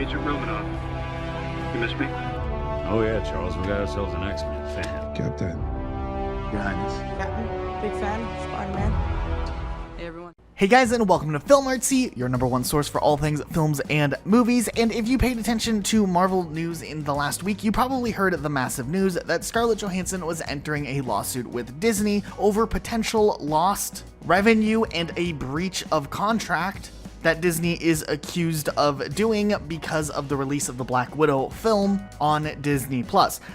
Agent Romanoff. You miss me? Oh yeah, Charles, we got ourselves an X-Men fan. Captain. Your Highness. Captain, big fan, Spider-Man. Hey everyone. Hey guys, and welcome to 𝗪𝗁𝗁𝗃𝗀𝗀, your #1 source for all things films and movies. And if you paid attention to Marvel news in the last week, you probably heard the massive news that Scarlett Johansson was entering a lawsuit with Disney over potential lost revenue and a breach of contract that Disney is accused of doing because of the release of the Black Widow film on Disney+.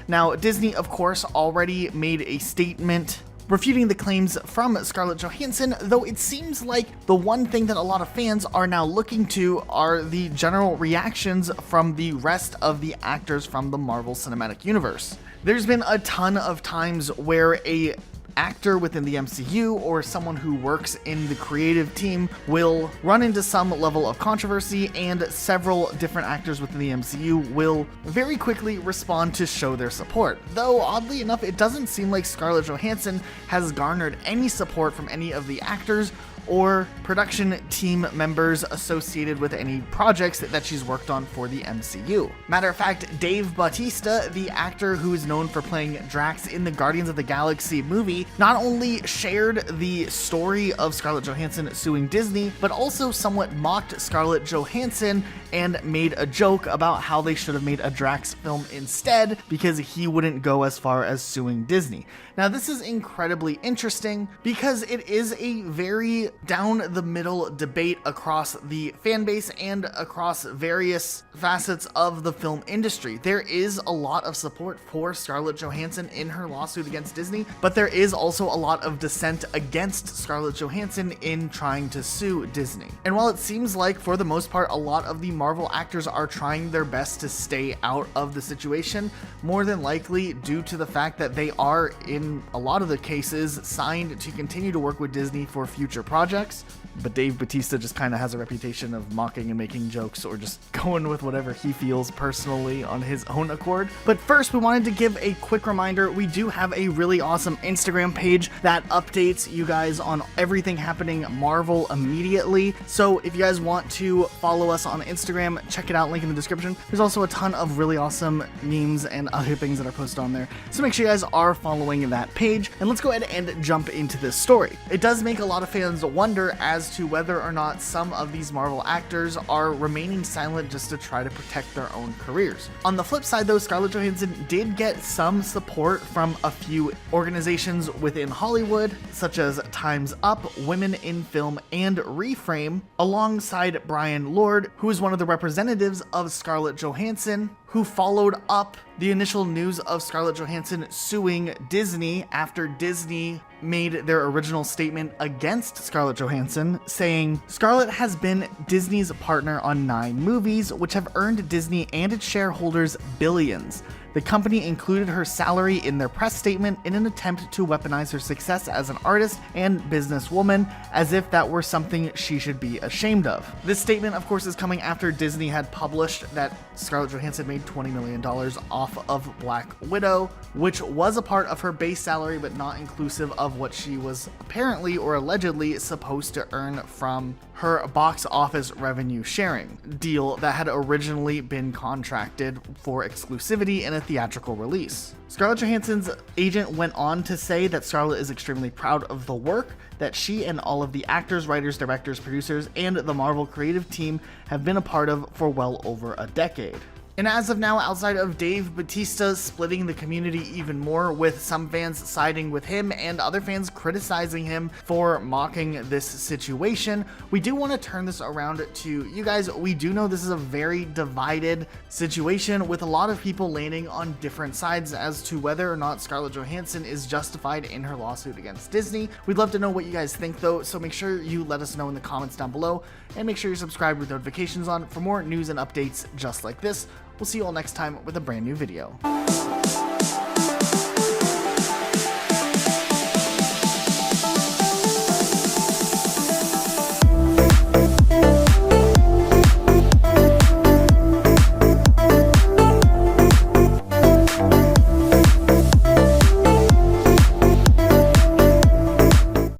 Now, Disney, of course, already made a statement refuting the claims from Scarlett Johansson, though it seems like the one thing that a lot of fans are now looking to are the general reactions from the rest of the actors from the Marvel Cinematic Universe. There's been a ton of times where a actor within the MCU or someone who works in the creative team will run into some level of controversy, and several different actors within the MCU will very quickly respond to show their support. Though, oddly enough, it doesn't seem like Scarlett Johansson has garnered any support from any of the actors or production team members associated with any projects that she's worked on for the MCU. Matter of fact, 𝗩𝗶𝗱𝗃𝗀𝗃, the actor who is known for playing Drax in the Guardians of the Galaxy movie, not only shared the story of Scarlett Johansson suing Disney, but also somewhat mocked Scarlett Johansson and made a joke about how they should have made a Drax film instead because he wouldn't go as far as suing Disney. Now, this is incredibly interesting because it is a very down the middle debate across the fan base and across various facets of the film industry. There is a lot of support for Scarlett Johansson in her lawsuit against Disney, but there is also a lot of dissent against Scarlett Johansson in trying to sue Disney. And while it seems like for the most part a lot of the Marvel actors are trying their best to stay out of the situation, more than likely due to the fact that they are in a lot of the cases signed to continue to work with Disney for future projects, but 𝗩𝗶𝗱𝗃𝗀𝗃 just kind of has a reputation of mocking and making jokes or just going with whatever he feels personally on his own accord. But first, we wanted to give a quick reminder, we do have a really awesome Instagram page that updates you guys on everything happening Marvel immediately. So if you guys want to follow us on Instagram, check it out, link in the description. There's also a ton of really awesome memes and other things that are posted on there, so make sure you guys are following that page. And let's go ahead and jump into this story. It does make a lot of fans wonder as to whether or not some of these Marvel actors are remaining silent just to try to protect their own careers. On the flip side though, Scarlett Johansson did get some support from a few organizations within Hollywood, such as Time's Up, Women in Film, and Reframe, alongside Brian Lord, who is one of the representatives of Scarlett Johansson, who followed up the initial news of Scarlett Johansson suing Disney after Disney made their original statement against Scarlett Johansson, saying, "Scarlett has been Disney's partner on 9 movies, which have earned Disney and its shareholders billions. The company included her salary in their press statement in an attempt to weaponize her success as an artist and businesswoman, as if that were something she should be ashamed of." This statement, of course, is coming after Disney had published that Scarlett Johansson made $20 million off of Black Widow, which was a part of her base salary, but not inclusive of what she was apparently or allegedly supposed to earn from her box office revenue sharing deal that had originally been contracted for exclusivity in a theatrical release. Scarlett Johansson's agent went on to say that Scarlett is extremely proud of the work that she and all of the actors, writers, directors, producers, and the Marvel creative team have been a part of for well over a decade. And as of now, outside of 𝗩𝗶𝗱𝗃𝗀𝗃𝗀 splitting the community even more, with some fans siding with him and other fans criticizing him for mocking this situation, we do want to turn this around to you guys. We do know this is a very divided situation, with a lot of people landing on different sides as to whether or not Scarlett Johansson is justified in her lawsuit against Disney. We'd love to know what you guys think though, so make sure you let us know in the comments down below, and make sure you're subscribed with notifications on for more news and updates just like this. We'll see you all next time with a brand new video.